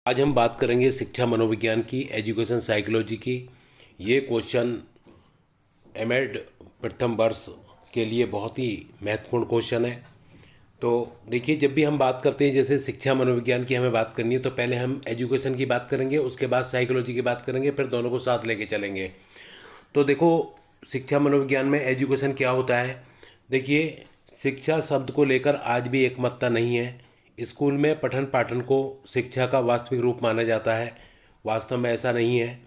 आज हम बात करेंगे शिक्षा मनोविज्ञान की, एजुकेशन साइकोलॉजी की। ये क्वेश्चन एमएड प्रथम वर्ष के लिए बहुत ही महत्वपूर्ण क्वेश्चन है। तो देखिए, जब भी हम बात करते हैं जैसे शिक्षा मनोविज्ञान की हमें बात करनी है, तो पहले हम एजुकेशन की बात करेंगे, उसके बाद साइकोलॉजी की बात करेंगे, फिर दोनों को साथ लेके चलेंगे। तो देखो, शिक्षा मनोविज्ञान में एजुकेशन क्या होता है। देखिए, शिक्षा शब्द को लेकर आज भी एकमतता नहीं है। स्कूल में पठन पाठन को शिक्षा का वास्तविक रूप माना जाता है। वास्तव में ऐसा नहीं है।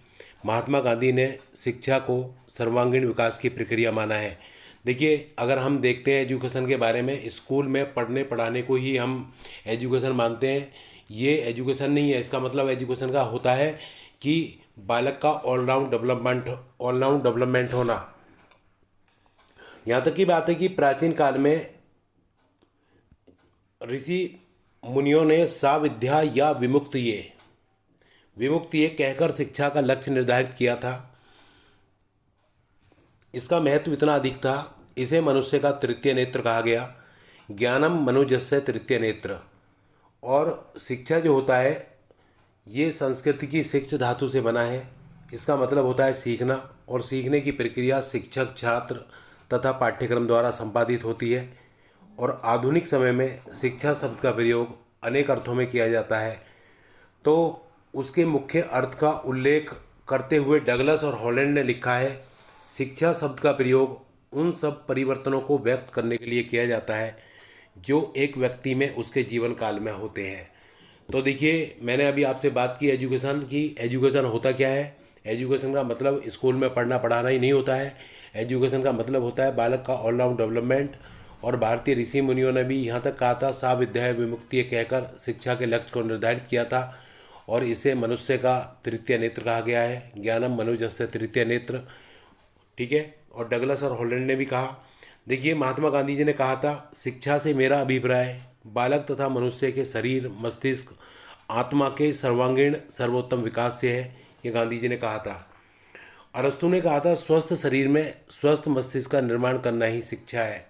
महात्मा गांधी ने शिक्षा को सर्वांगीण विकास की प्रक्रिया माना है। देखिए, अगर हम देखते हैं एजुकेशन के बारे में, स्कूल में पढ़ने पढ़ाने को ही हम एजुकेशन मानते हैं। ये एजुकेशन नहीं है। इसका मतलब एजुकेशन का होता है कि बालक का ऑलराउंड डेवलपमेंट होना। यहाँ तक की बात है कि प्राचीन काल में ऋषि मुनियों ने सा विद्या या विमुक्ति कहकर शिक्षा का लक्ष्य निर्धारित किया था। इसका महत्व इतना अधिक था, इसे मनुष्य का तृतीय नेत्र कहा गया। ज्ञानम मनुजस्य तृतीय नेत्र। और शिक्षा जो होता है, ये संस्कृति की शिक्ष धातु से बना है। इसका मतलब होता है सीखना, और सीखने की प्रक्रिया शिक्षक, छात्र तथा पाठ्यक्रम द्वारा संपादित होती है। और आधुनिक समय में शिक्षा शब्द का प्रयोग अनेक अर्थों में किया जाता है। तो उसके मुख्य अर्थ का उल्लेख करते हुए डगलस और हॉलैंड ने लिखा है, शिक्षा शब्द का प्रयोग उन सब परिवर्तनों को व्यक्त करने के लिए किया जाता है जो एक व्यक्ति में उसके जीवन काल में होते हैं। तो देखिए, मैंने अभी आपसे बात की एजुकेशन की। एजुकेशन होता क्या है? एजुकेशन का मतलब स्कूल में पढ़ना पढ़ाना ही नहीं होता है। एजुकेशन का मतलब होता है बालक का ऑलराउंड डेवलपमेंट। और भारतीय ऋषि मुनियों ने भी यहाँ तक कहा था, सा विद्या विमुक्ति कहकर शिक्षा के लक्ष्य को निर्धारित किया था। और इसे मनुष्य का तृतीय नेत्र कहा गया है। ज्ञानम मनुजस्य तृतीय नेत्र। ठीक है। और डगलस और हॉलैंड ने भी कहा। देखिए, महात्मा गांधी जी ने कहा था, शिक्षा से मेरा अभिप्राय बालक तथा मनुष्य के शरीर, मस्तिष्क, आत्मा के सर्वांगीण सर्वोत्तम विकास से है। ये गांधी जी ने कहा था। अरस्तु ने कहा था, स्वस्थ शरीर में स्वस्थ मस्तिष्क का निर्माण करना ही शिक्षा है।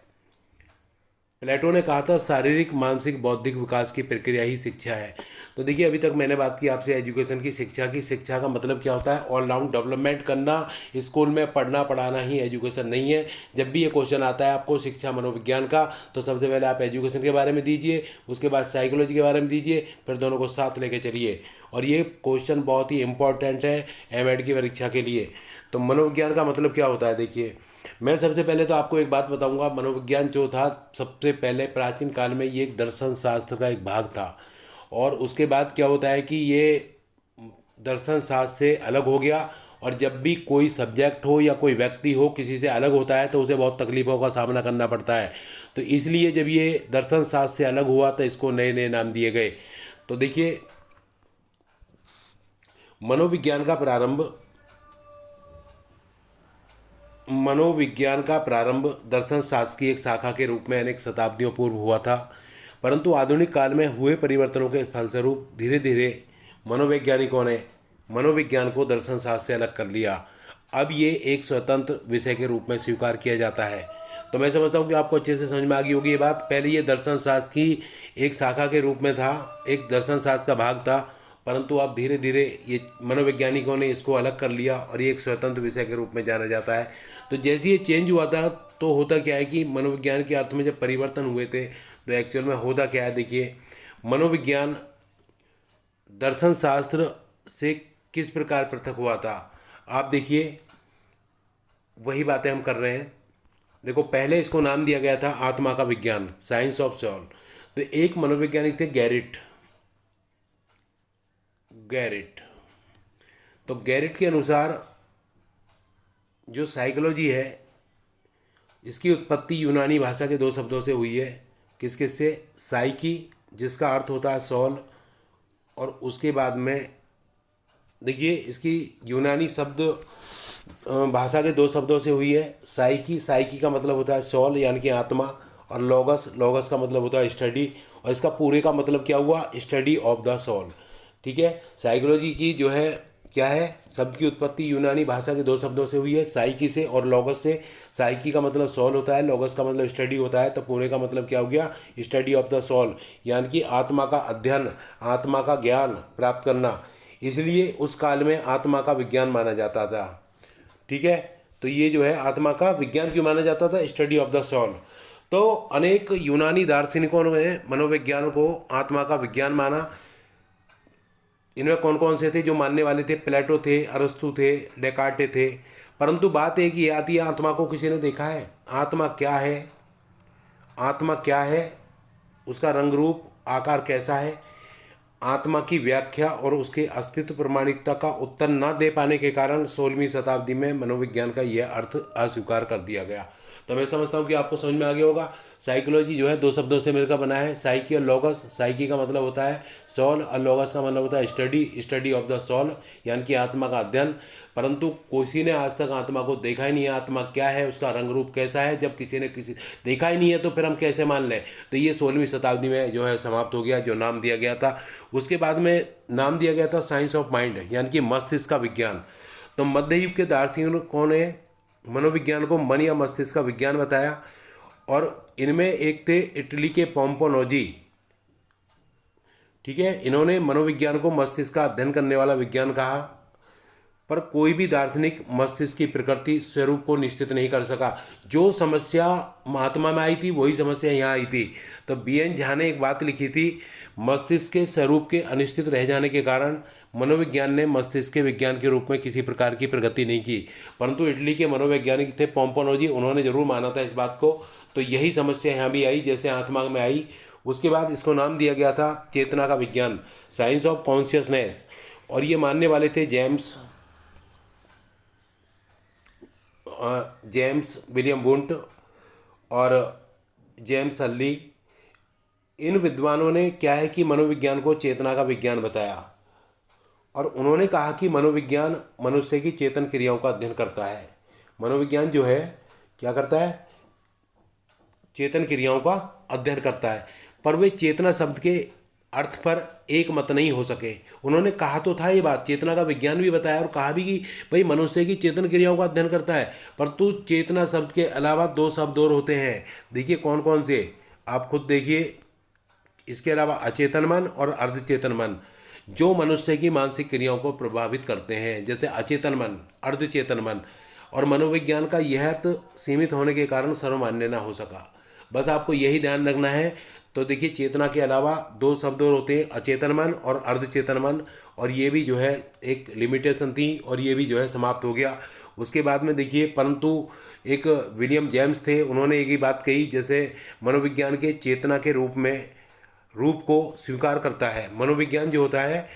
प्लेटो ने कहा था, शारीरिक, मानसिक, बौद्धिक विकास की प्रक्रिया ही शिक्षा है। तो देखिए, अभी तक मैंने बात की आपसे एजुकेशन की, शिक्षा की। शिक्षा का मतलब क्या होता है? ऑलराउंड डेवलपमेंट करना। स्कूल में पढ़ना पढ़ाना ही एजुकेशन नहीं है। जब भी ये क्वेश्चन आता है आपको शिक्षा मनोविज्ञान का, तो सबसे पहले आप एजुकेशन के बारे में दीजिए, उसके बाद साइकोलॉजी के बारे में दीजिए, फिर दोनों को साथ लेके चलिए। और ये क्वेश्चन बहुत ही इंपॉर्टेंट है एमएड की परीक्षा के लिए। तो मनोविज्ञान का मतलब क्या होता है? देखिए, मैं सबसे पहले तो आपको एक बात बताऊंगा। मनोविज्ञान जो था, सबसे पहले प्राचीन काल में ये एक दर्शन शास्त्र का एक भाग था। और उसके बाद क्या होता है कि ये दर्शन शास्त्र से अलग हो गया। और जब भी कोई सब्जेक्ट हो या कोई व्यक्ति हो किसी से अलग होता है, तो उसे बहुत तकलीफ़ों का सामना करना पड़ता है। तो इसलिए जब ये दर्शन शास्त्र से अलग हुआ, तो इसको नए नए नाम दिए गए। तो देखिए, मनोविज्ञान का प्रारंभ मनोविज्ञान का प्रारंभ दर्शन शास्त्र की एक शाखा के रूप में अनेक शताब्दियों पूर्व हुआ था। परंतु आधुनिक काल में हुए परिवर्तनों के फलस्वरूप धीरे धीरे मनोवैज्ञानिकों ने मनोविज्ञान को दर्शन शास्त्र से अलग कर लिया। अब ये एक स्वतंत्र विषय के रूप में स्वीकार किया जाता है। तो मैं समझता हूँ कि आपको अच्छे से समझ में आ गई होगी ये बात। पहले ये दर्शन शास्त्र की एक शाखा के रूप में था, एक दर्शन शास्त्र का भाग था। परंतु अब धीरे धीरे ये मनोवैज्ञानिकों ने इसको अलग कर लिया और ये एक स्वतंत्र विषय के रूप में जाना जाता है। तो जैसे ये चेंज हुआ था, तो होता क्या है कि मनोविज्ञान के अर्थ में जब परिवर्तन हुए थे, तो एक्चुअल में होता क्या है? देखिए, मनोविज्ञान दर्शन शास्त्र से किस प्रकार पृथक हुआ था। आप देखिए, वही बातें हम कर रहे हैं। देखो, पहले इसको नाम दिया गया था आत्मा का विज्ञान, साइंस ऑफ सोल। तो एक मनोवैज्ञानिक थे गैरिट। तो गैरिट के अनुसार जो साइकोलॉजी है, इसकी उत्पत्ति यूनानी भाषा के दो शब्दों से हुई है। किस किस से? साइकी, जिसका अर्थ होता है सोल, और उसके बाद में देखिए, इसकी यूनानी शब्द भाषा के दो शब्दों से हुई है। साइकी का मतलब होता है सोल, यानी कि आत्मा। और लोगस का मतलब होता है स्टडी। और इसका पूरे का मतलब क्या हुआ? Study of the soul. ठीक है। साइकोलॉजी की जो है क्या है, शब्द की उत्पत्ति यूनानी भाषा के 2 शब्दों से हुई है, साइकी से और लॉगस से। साइकी का मतलब सोल होता है, लॉगस का मतलब स्टडी होता है, तो पूरे का मतलब क्या हो गया, स्टडी ऑफ द सोल, यानी कि आत्मा का अध्ययन, आत्मा का ज्ञान प्राप्त करना। इसलिए उस काल में आत्मा का विज्ञान माना जाता था। ठीक है, तो ये जो है आत्मा का विज्ञान क्यों माना जाता था, स्टडी ऑफ द सोल। तो अनेक यूनानी दार्शनिकों ने मनोविज्ञान को आत्मा का विज्ञान माना। इनमें कौन कौन से थे जो मानने वाले थे, प्लेटो थे, अरस्तु थे, डेकार्टे थे। परंतु बात एक ही आती है, आत्मा को किसी ने देखा है? आत्मा क्या है, आत्मा क्या है, उसका रंग रूप आकार कैसा है, आत्मा की व्याख्या और उसके अस्तित्व प्रमाणिकता का उत्तर न दे पाने के कारण 16वीं शताब्दी में मनोविज्ञान का यह अर्थ अस्वीकार कर दिया गया। तो मैं समझता हूँ कि आपको समझ में आ गया होगा। साइकोलॉजी जो है 2 शब्दों से मिलकर बना है, साइकी और लॉगस। साइकी का मतलब होता है सोल और लॉगस का मतलब होता है study, study of the soul, यानी कि आत्मा का अध्ययन। परंतु किसी ने आज तक आत्मा को देखा ही नहीं है, आत्मा क्या है, उसका रंग रूप कैसा है। जब किसी ने किसी देखा ही नहीं है तो फिर हम कैसे मान लें। तो ये 16वीं शताब्दी में जो है समाप्त हो गया, जो नाम दिया गया था। उसके बाद में नाम दिया गया था साइंस ऑफ माइंड, यानी कि मस्तिष्क का विज्ञान। तो मध्य युग के दार्शनिकों ने मनोविज्ञान को मन या मस्तिष्क का विज्ञान बताया, और इनमें एक थे इटली के पोम्पोनोजी। ठीक है, इन्होंने मनोविज्ञान को मस्तिष्क का अध्ययन करने वाला विज्ञान कहा। पर कोई भी दार्शनिक मस्तिष्क की प्रकृति स्वरूप को निश्चित नहीं कर सका। जो समस्या महात्मा में आई थी वही समस्या यहाँ आई थी। तो बीएन झा ने एक बात लिखी थी, मस्तिष्क के स्वरूप के अनिश्चित रह जाने के कारण मनोविज्ञान ने मस्तिष्क के विज्ञान के रूप में किसी प्रकार की प्रगति नहीं की। परंतु इटली के मनोवैज्ञानिक थे पोम्पोनोजी, उन्होंने जरूर माना था इस बात को। तो यही समस्या यहाँ भी आई जैसे आत्मा में आई। उसके बाद इसको नाम दिया गया था चेतना का विज्ञान, साइंस ऑफ कॉन्शियसनेस। और ये मानने वाले थे जेम्स विलियम वुंट और जेम्स हल्ली। इन विद्वानों ने क्या है कि मनोविज्ञान को चेतना का विज्ञान बताया, और उन्होंने कहा कि मनोविज्ञान मनुष्य की चेतन क्रियाओं का अध्ययन करता है। मनोविज्ञान जो है क्या करता है, चेतन क्रियाओं का अध्ययन करता है। पर वे चेतना शब्द के अर्थ पर एक मत नहीं हो सके। उन्होंने कहा तो था ये बात, चेतना का विज्ञान भी बताया और कहा भी कि भाई मनुष्य की चेतन क्रियाओं का अध्ययन करता है, परंतु चेतना शब्द के अलावा 2 शब्द और होते हैं। देखिए कौन कौन से, आप खुद देखिए। इसके अलावा अचेतन मन और अर्धचेतन मन, जो मनुष्य की मानसिक क्रियाओं को प्रभावित करते हैं, जैसे अचेतन मन, अर्धचेतन मन। और मनोविज्ञान का यह अर्थ सीमित होने के कारण सर्वमान्य ना हो सका। बस आपको यही ध्यान रखना है। तो देखिए चेतना के अलावा 2 शब्द और होते हैं, अचेतन मन और अर्धचेतन मन, और ये भी जो है एक लिमिटेशन थी और ये भी जो है समाप्त हो गया। उसके बाद में देखिए, परंतु एक विलियम जेम्स थे, उन्होंने एक ही बात कही, जैसे मनोविज्ञान के चेतना के रूप को स्वीकार करता है। मनोविज्ञान जो होता है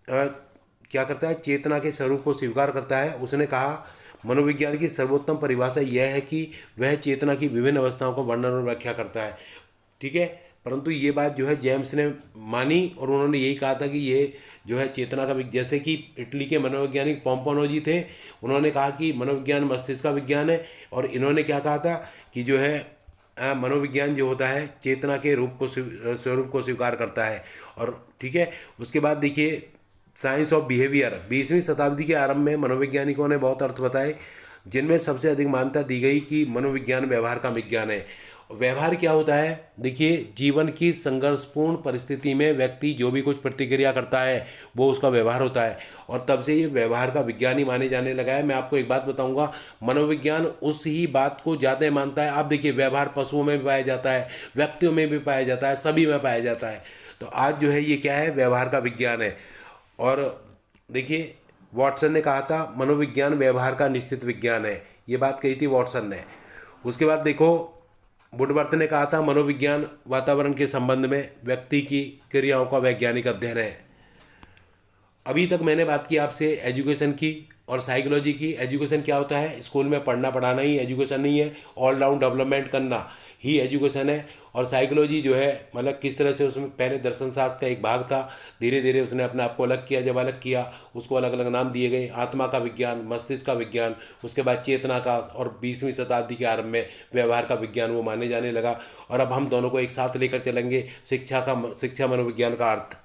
क्या करता है, चेतना के स्वरूप को स्वीकार करता है। उसने कहा मनोविज्ञान की सर्वोत्तम परिभाषा यह है कि वह चेतना की विभिन्न अवस्थाओं को वर्णन और व्याख्या करता है। ठीक है, परंतु ये बात जो है जेम्स ने मानी, और उन्होंने यही कहा था कि ये जो है चेतना का जैसे कि इटली के मनोवैज्ञानिक पोम्पोनोजी थे, उन्होंने कहा कि मनोविज्ञान मस्तिष्क का विज्ञान है। और इन्होंने क्या कहा था कि जो है मनोविज्ञान जो होता है चेतना के रूप को स्वरूप को स्वीकार करता है। और ठीक है, उसके बाद देखिए साइंस ऑफ बिहेवियर। 20वीं शताब्दी के आरंभ में मनोवैज्ञानिकों ने बहुत अर्थ बताए, जिनमें सबसे अधिक मान्यता दी गई कि मनोविज्ञान व्यवहार का विज्ञान है। व्यवहार क्या होता है, देखिए जीवन की संघर्षपूर्ण परिस्थिति में व्यक्ति जो भी कुछ प्रतिक्रिया करता है वो उसका व्यवहार होता है, और तब से ये व्यवहार का विज्ञान ही माने जाने लगा है। मैं आपको एक बात बताऊंगा, मनोविज्ञान उस ही बात को ज़्यादा मानता है। आप देखिए व्यवहार पशुओं में भी पाया जाता है, व्यक्तियों में भी पाया जाता है, सभी में पाया जाता है। तो आज जो है ये क्या है, व्यवहार का विज्ञान है। और देखिए वॉटसन ने कहा था मनोविज्ञान व्यवहार का निश्चित विज्ञान है, ये बात कही थी वॉटसन ने। उसके बाद देखो वुडवर्थ ने कहा था मनोविज्ञान वातावरण के संबंध में व्यक्ति की क्रियाओं का वैज्ञानिक अध्ययन है। अभी तक मैंने बात की आपसे एजुकेशन की और साइकोलॉजी की। एजुकेशन क्या होता है, स्कूल में पढ़ना पढ़ाना ही एजुकेशन नहीं है, ऑल राउंड डेवलपमेंट करना ही एजुकेशन है। और साइकोलॉजी जो है मतलब किस तरह से, उसमें पहले दर्शन शास्त्र का एक भाग था, धीरे धीरे उसने अपने आप को अलग किया। जब अलग किया उसको अलग अलग नाम दिए गए, आत्मा का विज्ञान, मस्तिष्क का विज्ञान, उसके बाद चेतना का, और 20वीं शताब्दी के आरंभ में व्यवहार का विज्ञान वो माने जाने लगा। और अब हम दोनों को एक साथ लेकर चलेंगे, शिक्षा मनोविज्ञान का अर्थ।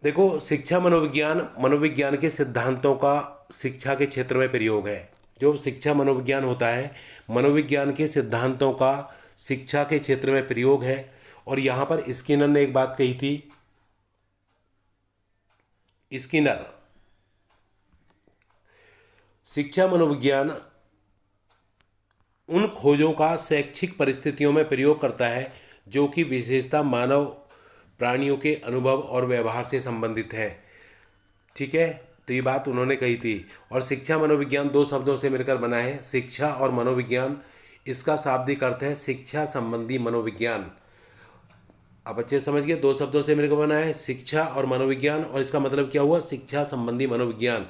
देखो, शिक्षा मनोविज्ञान मनोविज्ञान के सिद्धांतों का शिक्षा के क्षेत्र में प्रयोग है। जो शिक्षा मनोविज्ञान होता है, मनोविज्ञान के सिद्धांतों का शिक्षा के क्षेत्र में प्रयोग है। और यहाँ पर स्किनर ने एक बात कही थी, स्किनर, शिक्षा मनोविज्ञान उन खोजों का शैक्षिक परिस्थितियों में प्रयोग करता है जो कि विशेषता मानव प्राणियों के अनुभव और व्यवहार से संबंधित है। ठीक है, तो ये बात उन्होंने कही थी। और शिक्षा मनोविज्ञान दो शब्दों से मिलकर बना है, शिक्षा और मनोविज्ञान। इसका शाब्दिक अर्थ है शिक्षा संबंधी मनोविज्ञान। आप अच्छे से समझ गए, दो शब्दों से मिलकर बना है, शिक्षा और मनोविज्ञान। और इसका मतलब क्या हुआ, शिक्षा संबंधी मनोविज्ञान।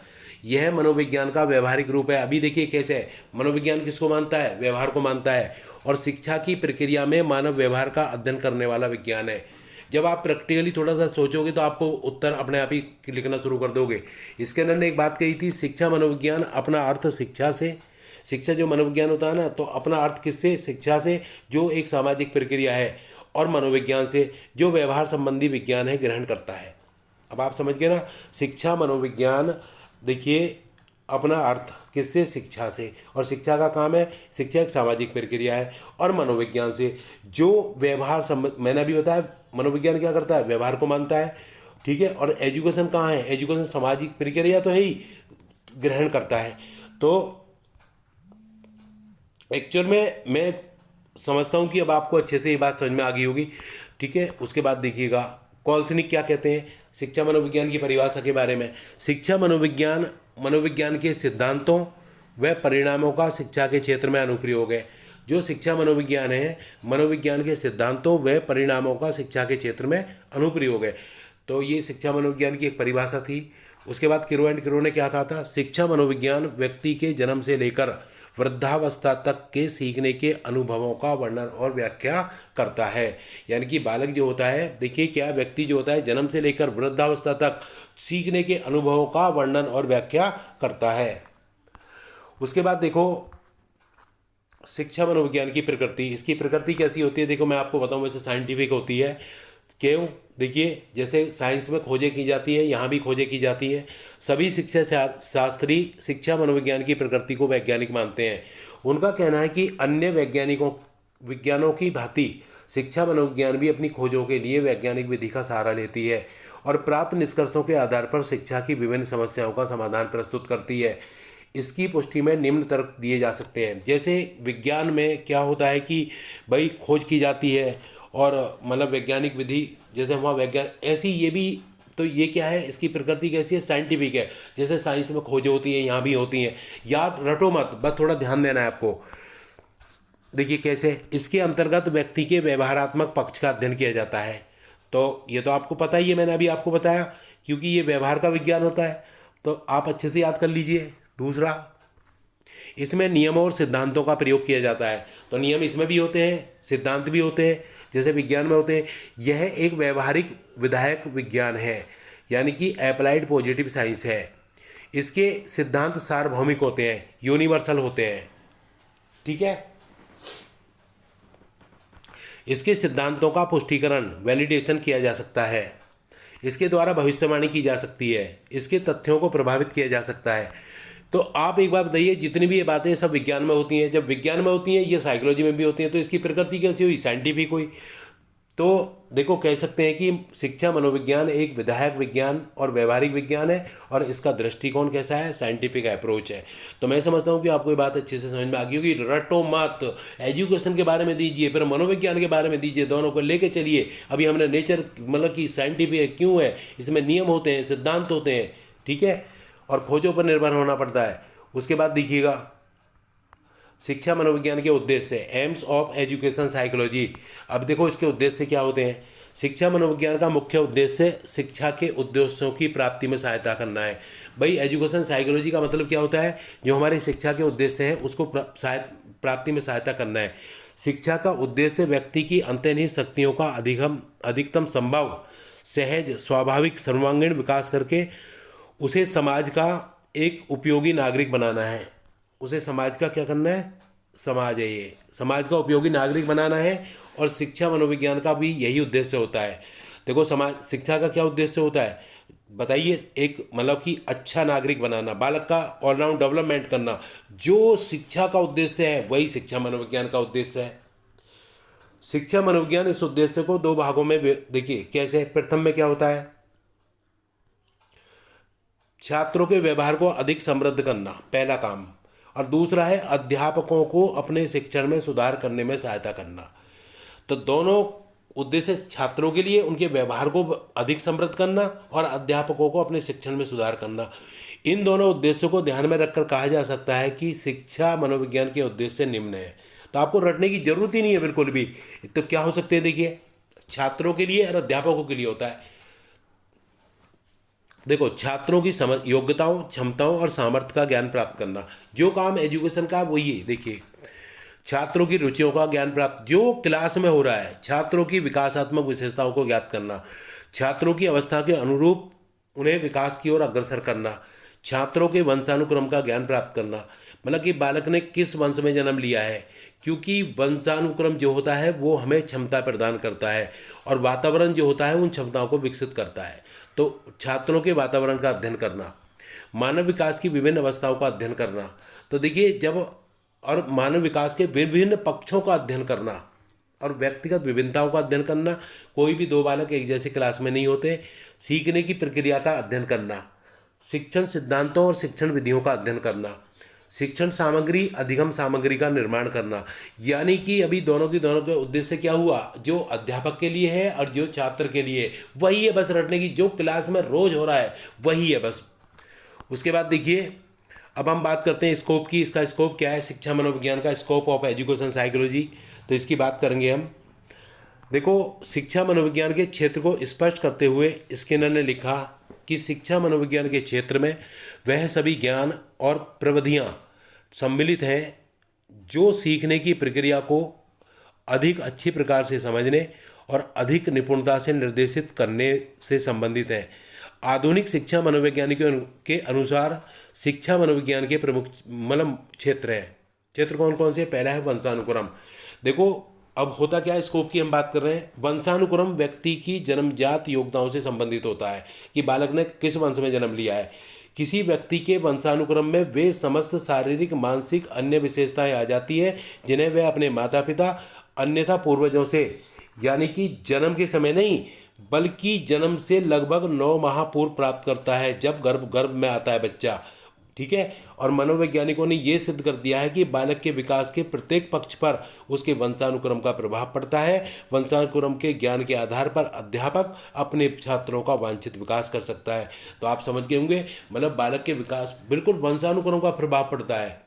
यह मनोविज्ञान का व्यवहारिक रूप है। अभी देखिए कैसे है, मनोविज्ञान किसको मानता है, व्यवहार को मानता है। और शिक्षा की प्रक्रिया में मानव व्यवहार का अध्ययन करने वाला विज्ञान है। जब आप प्रैक्टिकली थोड़ा सा सोचोगे तो आपको उत्तर अपने आप ही लिखना शुरू कर दोगे। इसके अंदर ने एक बात कही थी, शिक्षा मनोविज्ञान अपना अर्थ शिक्षा से, शिक्षा जो मनोविज्ञान होता है ना, तो अपना अर्थ किससे, शिक्षा से जो एक सामाजिक प्रक्रिया है, और मनोविज्ञान से जो व्यवहार संबंधी विज्ञान है, ग्रहण करता है। अब आप समझ गए ना, शिक्षा मनोविज्ञान देखिए अपना अर्थ किससे, शिक्षा से। और शिक्षा का काम है, शिक्षा एक सामाजिक प्रक्रिया है। और मनोविज्ञान से जो व्यवहार संबंध, मैंने अभी बताया मनोविज्ञान क्या करता है, व्यवहार को मानता है। ठीक है, और एजुकेशन कहाँ है, एजुकेशन सामाजिक प्रक्रिया तो है ही, ग्रहण करता है। तो एक्चुअल में मैं समझता हूँ कि अब आपको अच्छे से ये बात समझ में आ गई होगी। ठीक है, उसके बाद देखिएगा कॉल्सनिक क्या कहते हैं शिक्षा मनोविज्ञान की परिभाषा के बारे में। शिक्षा मनोविज्ञान मनोविज्ञान के सिद्धांतों व परिणामों का शिक्षा के क्षेत्र में अनुप्रयोग है। जो शिक्षा मनोविज्ञान है, मनोविज्ञान के सिद्धांतों व परिणामों का शिक्षा के क्षेत्र में अनुप्रयोग है। तो ये शिक्षा मनोविज्ञान की एक परिभाषा थी। उसके बाद किरो एंड किरो ने क्या कहा था, शिक्षा मनोविज्ञान व्यक्ति के जन्म से लेकर वृद्धावस्था तक के सीखने के अनुभवों का वर्णन और व्याख्या करता है। यानी कि बालक जो होता है, देखिए क्या, व्यक्ति जो होता है जन्म से लेकर वृद्धावस्था तक सीखने के अनुभवों का वर्णन और व्याख्या करता है। उसके बाद देखो शिक्षा मनोविज्ञान की प्रकृति, इसकी प्रकृति कैसी होती है, देखो मैं आपको बताऊं, वैसे साइंटिफिक होती है। क्यों, देखिए जैसे साइंस में खोजें की जाती है, यहाँ भी खोजें की जाती है। सभी शिक्षा शास्त्री शिक्षा मनोविज्ञान की प्रकृति को वैज्ञानिक मानते हैं। उनका कहना है कि अन्य विज्ञानों की भांति शिक्षा मनोविज्ञान भी अपनी खोजों के लिए वैज्ञानिक विधि का सहारा लेती है और प्राप्त निष्कर्षों के आधार पर शिक्षा की विभिन्न समस्याओं का समाधान प्रस्तुत करती है। इसकी पुष्टि में निम्न तर्क दिए जा सकते हैं। जैसे विज्ञान में क्या होता है कि भाई खोज की जाती है और मतलब वैज्ञानिक विधि, जैसे वहाँ वैज्ञान, ऐसी ये भी, तो ये क्या है, इसकी प्रकृति कैसी है, साइंटिफिक है। जैसे साइंस में खोजें होती हैं, यहाँ भी होती हैं। याद रटो मत, बस थोड़ा ध्यान देना है आपको। देखिए कैसे, इसके अंतर्गत व्यक्ति के व्यवहारात्मक पक्ष का अध्ययन किया जाता है। तो ये तो आपको पता ही है, मैंने अभी आपको बताया, क्योंकि ये व्यवहार का विज्ञान होता है। तो आप अच्छे से याद कर लीजिए। दूसरा, इसमें नियमों और सिद्धांतों का प्रयोग किया जाता है। तो नियम इसमें भी होते हैं, सिद्धांत भी होते हैं, जैसे विज्ञान में होते हैं। यह एक व्यवहारिक विधायक विज्ञान है, यानी कि अप्लाइड पॉजिटिव साइंस है। इसके सिद्धांत सार्वभौमिक होते हैं, यूनिवर्सल होते हैं। ठीक है, इसके सिद्धांतों का पुष्टिकरण, वैलिडेशन किया जा सकता है। इसके द्वारा भविष्यवाणी की जा सकती है। इसके तथ्यों को प्रभावित किया जा सकता है। तो आप एक बात बताइए, जितनी भी ये बातें सब विज्ञान में होती हैं, जब विज्ञान में होती हैं ये साइकोलॉजी में भी होती हैं, तो इसकी प्रकृति कैसी हुई, साइंटिफिक हुई। तो देखो कह सकते हैं कि शिक्षा मनोविज्ञान एक विधायक विज्ञान और व्यवहारिक विज्ञान है, और इसका दृष्टिकोण कैसा है, साइंटिफिक अप्रोच है। तो मैं समझता हूँ कि आपको ये बात अच्छे से समझ में आ गई होगी। रटो मत, एजुकेशन के बारे में दीजिए, फिर मनोविज्ञान के बारे में दीजिए, दोनों को लेके चलिए। अभी हमने नेचर मतलब कि साइंटिफिक है क्यों है, इसमें नियम होते हैं, सिद्धांत होते हैं। ठीक है, और खोजों पर निर्भर होना पड़ता है। उसके बाद देखिएगा शिक्षा मनोविज्ञान के उद्देश्य, एम्स ऑफ एजुकेशन साइकोलॉजी। अब देखो इसके उद्देश्य क्या होते हैं। शिक्षा मनोविज्ञान का मुख्य उद्देश्य शिक्षा के उद्देश्यों की प्राप्ति में सहायता करना है। भाई एजुकेशन साइकोलॉजी का मतलब क्या होता है, जो हमारी शिक्षा के उद्देश्य है उसको प्राप्ति में सहायता करना है। शिक्षा का उद्देश्य व्यक्ति की अंतर्निहित शक्तियों का अधिकतम संभव सहज स्वाभाविक सर्वांगीण विकास करके उसे समाज का एक उपयोगी नागरिक बनाना है। उसे समाज का क्या करना है, समाज है ये, समाज का उपयोगी नागरिक बनाना है। और शिक्षा मनोविज्ञान का भी यही उद्देश्य होता है। देखो समाज शिक्षा का क्या उद्देश्य होता है, बताइए, एक मतलब कि अच्छा नागरिक बनाना, बालक का ऑलराउंड डेवलपमेंट करना, जो शिक्षा का उद्देश्य है वही शिक्षा मनोविज्ञान का उद्देश्य है। शिक्षा मनोविज्ञान इस उद्देश्य को दो भागों में देखिए कैसे। प्रथम में क्या होता है, छात्रों के व्यवहार को अधिक समृद्ध करना, पहला काम। और दूसरा है अध्यापकों को अपने शिक्षण में सुधार करने में सहायता करना। तो दोनों उद्देश्य छात्रों के लिए उनके व्यवहार को अधिक समृद्ध करना और अध्यापकों को अपने शिक्षण में सुधार करना। इन दोनों उद्देश्यों को ध्यान में रखकर कहा जा सकता है कि शिक्षा मनोविज्ञान के उद्देश्य निम्न है। तो आपको रटने की जरूरत ही नहीं है बिल्कुल भी। तो क्या हो सकते हैं, देखिए, छात्रों के लिए और अध्यापकों के लिए होता है। देखो, छात्रों की समझ, योग्यताओं, क्षमताओं और सामर्थ्य का ज्ञान प्राप्त करना, जो काम एजुकेशन का वही है। देखिए, छात्रों की रुचियों का ज्ञान प्राप्त जो क्लास में हो रहा है, छात्रों की विकासात्मक विशेषताओं को ज्ञात करना, छात्रों की अवस्था के अनुरूप उन्हें विकास की ओर अग्रसर करना, छात्रों के वंशानुक्रम का ज्ञान प्राप्त करना, मतलब कि बालक ने किस वंश में जन्म लिया है, क्योंकि वंशानुक्रम जो होता है वो हमें क्षमता प्रदान करता है और वातावरण जो होता है उन क्षमताओं को विकसित करता है। तो छात्रों के वातावरण का अध्ययन करना, मानव विकास की विभिन्न अवस्थाओं का अध्ययन करना। तो देखिए, जब और मानव विकास के विभिन्न पक्षों का अध्ययन करना और व्यक्तिगत विभिन्नताओं का अध्ययन करना। कोई भी दो बालक एक जैसे क्लास में नहीं होते। सीखने की प्रक्रिया का अध्ययन करना, शिक्षण सिद्धांतों और शिक्षण विधियों का अध्ययन करना, शिक्षण सामग्री, अधिगम सामग्री का निर्माण करना। यानी कि अभी दोनों के उद्देश्य क्या हुआ, जो अध्यापक के लिए है और जो छात्र के लिए वही है, बस रटने की, जो क्लास में रोज हो रहा है वही है बस। उसके बाद देखिए, अब हम बात करते हैं स्कोप की। इसका स्कोप क्या है, शिक्षा मनोविज्ञान का स्कोप ऑफ एजुकेशन साइकोलॉजी। तो इसकी बात करेंगे हम। देखो, शिक्षा मनोविज्ञान के क्षेत्र को स्पष्ट करते हुए स्किनर ने लिखा कि शिक्षा मनोविज्ञान के क्षेत्र में वह सभी ज्ञान और प्रविधियां सम्मिलित हैं जो सीखने की प्रक्रिया को अधिक अच्छी प्रकार से समझने और अधिक निपुणता से निर्देशित करने से संबंधित हैं। आधुनिक शिक्षा मनोवैज्ञानिकों के अनुसार शिक्षा मनोविज्ञान के प्रमुख मतलब क्षेत्र हैं। क्षेत्र कौन कौन से? पहला है वंशानुक्रम। देखो, अब होता क्या है, स्कोप की हम बात कर रहे हैं। वंशानुक्रम व्यक्ति की जन्मजात योग्यताओं से संबंधित होता है कि बालक ने किस वंश में जन्म लिया है। किसी व्यक्ति के वंशानुक्रम में वे समस्त शारीरिक, मानसिक, अन्य विशेषताएं आ जाती हैं जिन्हें वह अपने माता पिता अन्यथा पूर्वजों से, यानी कि जन्म के समय नहीं बल्कि जन्म से लगभग 9 माह पूर्व प्राप्त करता है, जब गर्भ में आता है बच्चा। ठीक है। और मनोवैज्ञानिकों ने यह सिद्ध कर दिया है कि बालक के विकास के प्रत्येक पक्ष पर उसके वंशानुक्रम का प्रभाव पड़ता है। वंशानुक्रम के ज्ञान के आधार पर अध्यापक अपने छात्रों का वांछित विकास कर सकता है। तो आप समझ गए होंगे, मतलब बालक के विकास बिल्कुल वंशानुक्रम का प्रभाव पड़ता है।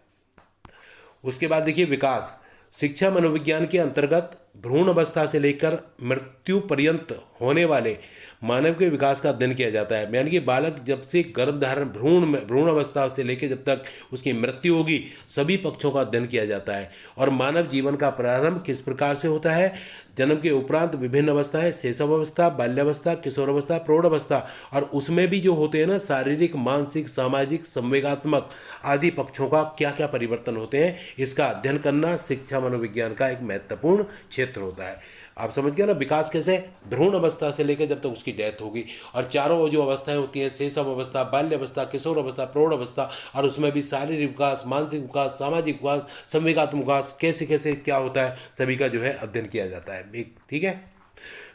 उसके बाद देखिए, विकास। शिक्षा मनोविज्ञान के अंतर्गत भ्रूण अवस्था से लेकर मृत्यु पर्यंत होने वाले मानव के विकास का अध्ययन किया जाता है। यानी कि बालक जब से गर्भधारण, भ्रूण अवस्था से लेकर जब तक उसकी मृत्यु होगी, सभी पक्षों का अध्ययन किया जाता है। और मानव जीवन का प्रारंभ किस प्रकार से होता है, जन्म के उपरांत विभिन्न अवस्थाएं, शैशव अवस्था, बाल्यावस्था, किशोर अवस्था, प्रौढ़ अवस्था, और उसमें भी जो होते हैं ना, शारीरिक, मानसिक, सामाजिक, संवेगात्मक आदि पक्षों का क्या क्या परिवर्तन होते हैं, इसका अध्ययन करना शिक्षा मनोविज्ञान का एक महत्वपूर्ण क्षेत्र होता है। आप समझ गए ना, विकास कैसे, भ्रूण अवस्था से लेकर जब तक उसकी डेथ होगी, और चारों जो अवस्थाएं होती हैं, शैशव अवस्था, बाल्य अवस्था, किशोर अवस्था, प्रौढ़ अवस्था, और उसमें भी शारीरिक विकास, मानसिक विकास, सामाजिक विकास, संवेगात्मक विकास, कैसे कैसे क्या होता है, सभी का जो है अध्ययन किया जाता है। ठीक है।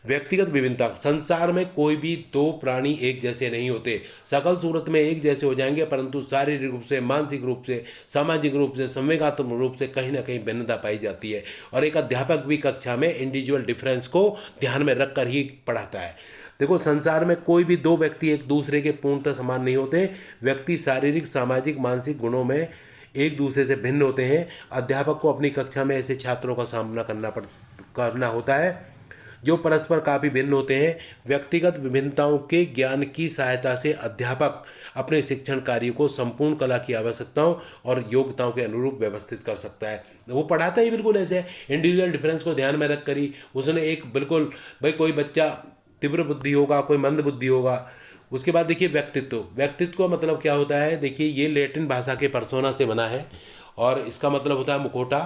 व्यक्तिगत विभिन्नता। संसार में कोई भी दो प्राणी एक जैसे नहीं होते। सकल सूरत में एक जैसे हो जाएंगे, परंतु शारीरिक रूप से, मानसिक रूप से, सामाजिक रूप से, संवेगात्मक रूप से कहीं ना कहीं भिन्नता पाई जाती है। और एक अध्यापक भी कक्षा में इंडिविजुअल डिफरेंस को ध्यान में रखकर ही पढ़ाता है। देखो, संसार में कोई भी दो व्यक्ति एक दूसरे के पूर्णतः समान नहीं होते। व्यक्ति शारीरिक, सामाजिक, मानसिक गुणों में एक दूसरे से भिन्न होते हैं। अध्यापक को अपनी कक्षा में ऐसे छात्रों का सामना करना होता है जो परस्पर काफ़ी भिन्न होते हैं। व्यक्तिगत विभिन्नताओं के ज्ञान की सहायता से अध्यापक अपने शिक्षण कार्य को संपूर्ण कला की आवश्यकताओं और योग्यताओं के अनुरूप व्यवस्थित कर सकता है। वो पढ़ाता ही बिल्कुल ऐसे इंडिविजुअल डिफरेंस को ध्यान में रख कर ही। उसने एक बिल्कुल, भाई कोई बच्चा तीव्र बुद्धि होगा, कोई मंद बुद्धि होगा। उसके बाद देखिए, व्यक्तित्व का मतलब क्या होता है। देखिए, ये लैटिन भाषा के पर्सोना से बना है और इसका मतलब होता है मुखौटा,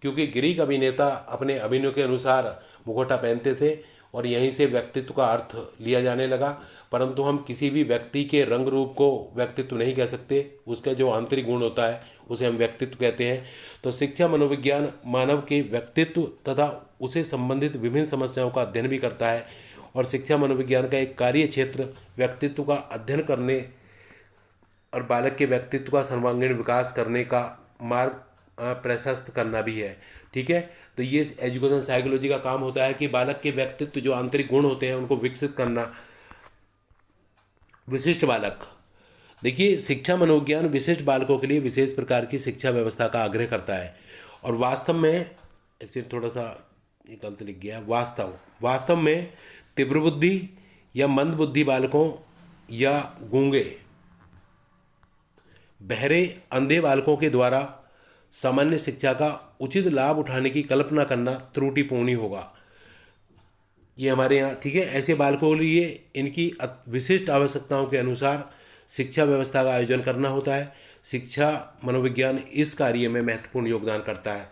क्योंकि ग्रीक अभिनेता अपने अभिनय के अनुसार मुखौटा पहनते थे। और यहीं से व्यक्तित्व का अर्थ लिया जाने लगा। परंतु हम किसी भी व्यक्ति के रंग रूप को व्यक्तित्व नहीं कह सकते, उसका जो आंतरिक गुण होता है उसे हम व्यक्तित्व कहते हैं। तो शिक्षा मनोविज्ञान मानव के व्यक्तित्व तथा उसे संबंधित विभिन्न समस्याओं का अध्ययन भी करता है। और शिक्षा मनोविज्ञान का एक कार्य क्षेत्र व्यक्तित्व का अध्ययन करने और बालक के व्यक्तित्व का सर्वांगीण विकास करने का मार्ग प्रशस्त करना भी है। ठीक है, तो ये एजुकेशन साइकोलॉजी का काम होता है कि बालक के व्यक्तित्व जो आंतरिक गुण होते हैं उनको विकसित करना। विशिष्ट बालक, देखिए शिक्षा मनोविज्ञान विशिष्ट बालकों के लिए विशेष प्रकार की शिक्षा व्यवस्था का आग्रह करता है। और वास्तव में एक्चुअली थोड़ा सा ये गलत लिख गया, वास्तव में तीव्र बुद्धि या मंद बुद्धि बालकों या गूंगे, बहरे, अंधे बालकों के द्वारा सामान्य शिक्षा का उचित लाभ उठाने की कल्पना करना त्रुटिपूर्ण ही होगा। ये हमारे यहाँ, ठीक है, ऐसे बालकों के लिए इनकी विशिष्ट आवश्यकताओं के अनुसार शिक्षा व्यवस्था का आयोजन करना होता है। शिक्षा मनोविज्ञान इस कार्य में महत्वपूर्ण योगदान करता है।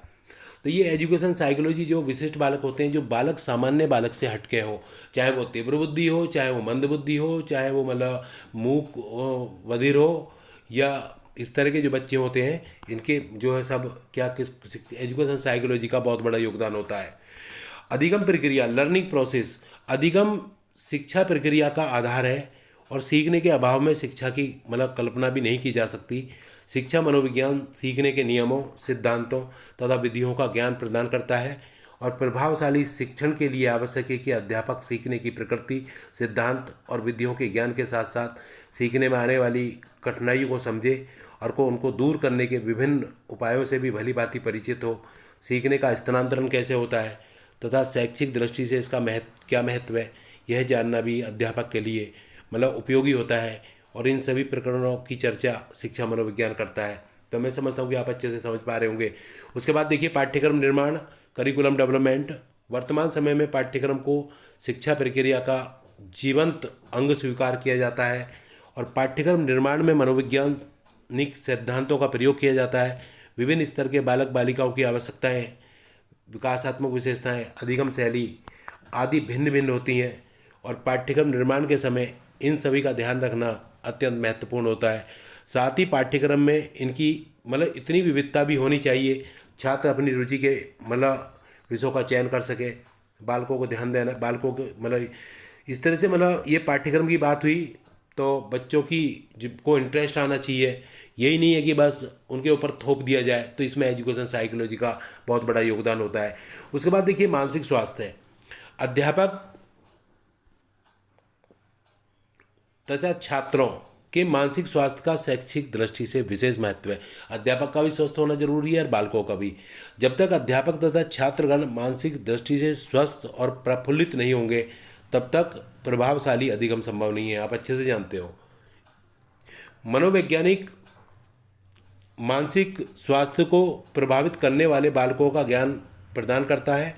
तो ये एजुकेशन साइकोलॉजी जो विशिष्ट बालक होते हैं, जो बालक सामान्य बालक से हटके हो, चाहे वो तीव्र बुद्धि हो, चाहे वो मंद बुद्धि हो, चाहे वो मतलब मूक बधिर हो, या इस तरह के जो बच्चे होते हैं, इनके जो है सब क्या किस एजुकेशन साइकोलॉजी का बहुत बड़ा योगदान होता है। अधिगम प्रक्रिया, लर्निंग प्रोसेस, अधिगम शिक्षा प्रक्रिया का आधार है और सीखने के अभाव में शिक्षा की मतलब कल्पना भी नहीं की जा सकती। शिक्षा मनोविज्ञान सीखने के नियमों, सिद्धांतों तथा विधियों का ज्ञान प्रदान करता है और प्रभावशाली शिक्षण के लिए आवश्यक है कि अध्यापक सीखने की प्रकृति, सिद्धांत और विधियों के ज्ञान के साथ साथ सीखने में आने वाली कठिनाइयों को समझे और उनको दूर करने के विभिन्न उपायों से भी भली भांति परिचित हो। सीखने का स्थानांतरण कैसे होता है तथा शैक्षिक दृष्टि से इसका क्या महत्व है, यह जानना भी अध्यापक के लिए मतलब उपयोगी होता है। और इन सभी प्रकरणों की चर्चा शिक्षा मनोविज्ञान करता है। तो मैं समझता हूँ कि आप अच्छे से समझ पा रहे होंगे। उसके बाद देखिए पाठ्यक्रम निर्माण, करिकुलम डेवलपमेंट। वर्तमान समय में पाठ्यक्रम को शिक्षा प्रक्रिया का जीवंत अंग स्वीकार किया जाता है और पाठ्यक्रम निर्माण में मनोवैज्ञानिक सिद्धांतों का प्रयोग किया जाता है। विभिन्न स्तर के बालक बालिकाओं की आवश्यकताएं, विकासात्मक विशेषताएं, अधिगम शैली आदि भिन्न भिन्न होती हैं और पाठ्यक्रम निर्माण के समय इन सभी का ध्यान रखना अत्यंत महत्वपूर्ण होता है। साथ ही पाठ्यक्रम में इनकी मतलब इतनी विविधता भी होनी चाहिए, छात्र अपनी रुचि के मतलब विषयों का चयन कर सके। बालकों को ध्यान देना, बालकों को मतलब इस तरह से मतलब ये पाठ्यक्रम की बात हुई तो बच्चों की जिनको इंटरेस्ट आना चाहिए, यही नहीं है कि बस उनके ऊपर थोप दिया जाए। तो इसमें एजुकेशन साइकोलॉजी का बहुत बड़ा योगदान होता है। उसके बाद देखिए मानसिक स्वास्थ्य है। अध्यापक तथा छात्रों के मानसिक स्वास्थ्य का शैक्षिक दृष्टि से विशेष महत्व है। अध्यापक का भी स्वस्थ होना जरूरी है और बालकों का भी। जब तक अध्यापक तथा छात्रगण मानसिक दृष्टि से स्वस्थ और प्रफुल्लित नहीं होंगे तब तक प्रभावशाली अधिगम संभव नहीं है। आप अच्छे से जानते हो। मनोवैज्ञानिक मानसिक स्वास्थ्य को प्रभावित करने वाले बालकों का ज्ञान प्रदान करता है।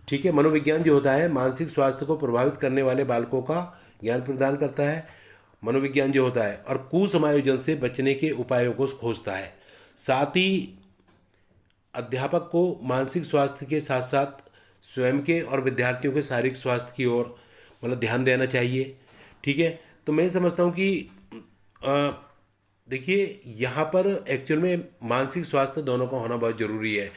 ठीक है, मनोविज्ञान जो होता है मानसिक स्वास्थ्य को प्रभावित करने वाले बालकों का ज्ञान प्रदान करता है, मनोविज्ञान जो होता है, और कुसमायोजन से बचने के उपायों को खोजता है। साथ ही अध्यापक को मानसिक स्वास्थ्य के साथ साथ स्वयं के और विद्यार्थियों के शारीरिक स्वास्थ्य की ओर मतलब ध्यान देना चाहिए। ठीक है, तो मैं समझता हूँ कि देखिए यहाँ पर एक्चुअल में मानसिक स्वास्थ्य दोनों का होना बहुत ज़रूरी है।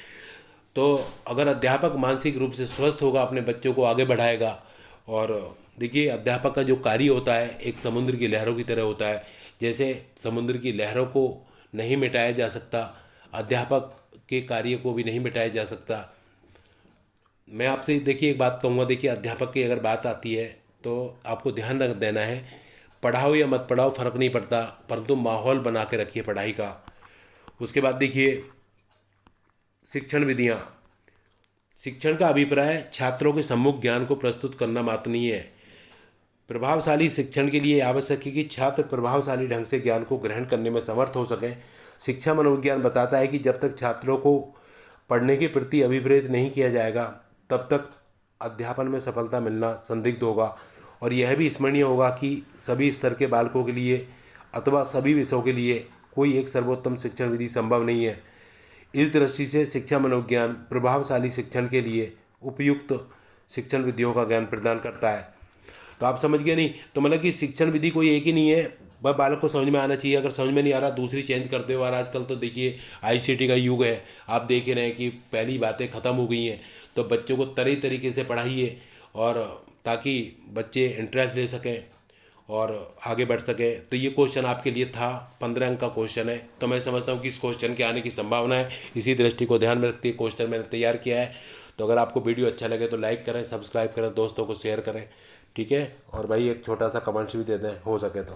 तो अगर अध्यापक मानसिक रूप से स्वस्थ होगा, अपने बच्चों को आगे बढ़ाएगा। और देखिए अध्यापक का जो कार्य होता है एक समुद्र की लहरों की तरह होता है। जैसे समुद्र की लहरों को नहीं मिटाया जा सकता, अध्यापक के कार्य को भी नहीं मिटाया जा सकता। मैं आपसे देखिए एक बात कहूँगा, देखिए अध्यापक की अगर बात आती है तो आपको ध्यान रख देना है, पढ़ाओ या मत पढ़ाओ फ़र्क नहीं पड़ता, परंतु माहौल बना के रखिए पढ़ाई का। उसके बाद देखिए शिक्षण विधियाँ। शिक्षण का अभिप्राय छात्रों के सम्मुख ज्ञान को प्रस्तुत करना मात्र नहीं है। प्रभावशाली शिक्षण के लिए आवश्यक है कि छात्र प्रभावशाली ढंग से ज्ञान को ग्रहण करने में समर्थ हो सकें। शिक्षा मनोविज्ञान बताता है कि जब तक छात्रों को पढ़ने के प्रति अभिप्रेरित नहीं किया जाएगा तब तक अध्यापन में सफलता मिलना संदिग्ध होगा। और यह भी स्मरणीय होगा कि सभी स्तर के बालकों के लिए अथवा सभी विषयों के लिए कोई एक सर्वोत्तम शिक्षण विधि संभव नहीं है। इस दृष्टि से शिक्षा मनोविज्ञान प्रभावशाली शिक्षण के लिए उपयुक्त शिक्षण विधियों का ज्ञान प्रदान करता है। तो आप समझ गए नहीं? तो मतलब कि शिक्षण विधि कोई एक ही नहीं है, बस बालक को समझ में आना चाहिए। अगर समझ में नहीं आ रहा दूसरी चेंज करते हो। और आजकल तो देखिए आईसीटी का युग है, आप देख ही रहे हैं कि पहली बातें ख़त्म हो गई हैं। तो बच्चों को तरह तरीके से पढ़ाइए, और ताकि बच्चे इंटरेस्ट ले सकें और आगे बढ़ सके। तो ये क्वेश्चन आपके लिए था, 15 अंक का क्वेश्चन है। तो मैं समझता हूँ कि इस क्वेश्चन के आने की संभावना है। इसी दृष्टि को ध्यान में रखते हुए क्वेश्चन मैंने तैयार किया है। तो अगर आपको वीडियो अच्छा लगे तो लाइक करें, सब्सक्राइब करें, दोस्तों को शेयर करें, ठीक है। और भाई एक छोटा सा कमेंट्स भी दे दें हो सके तो।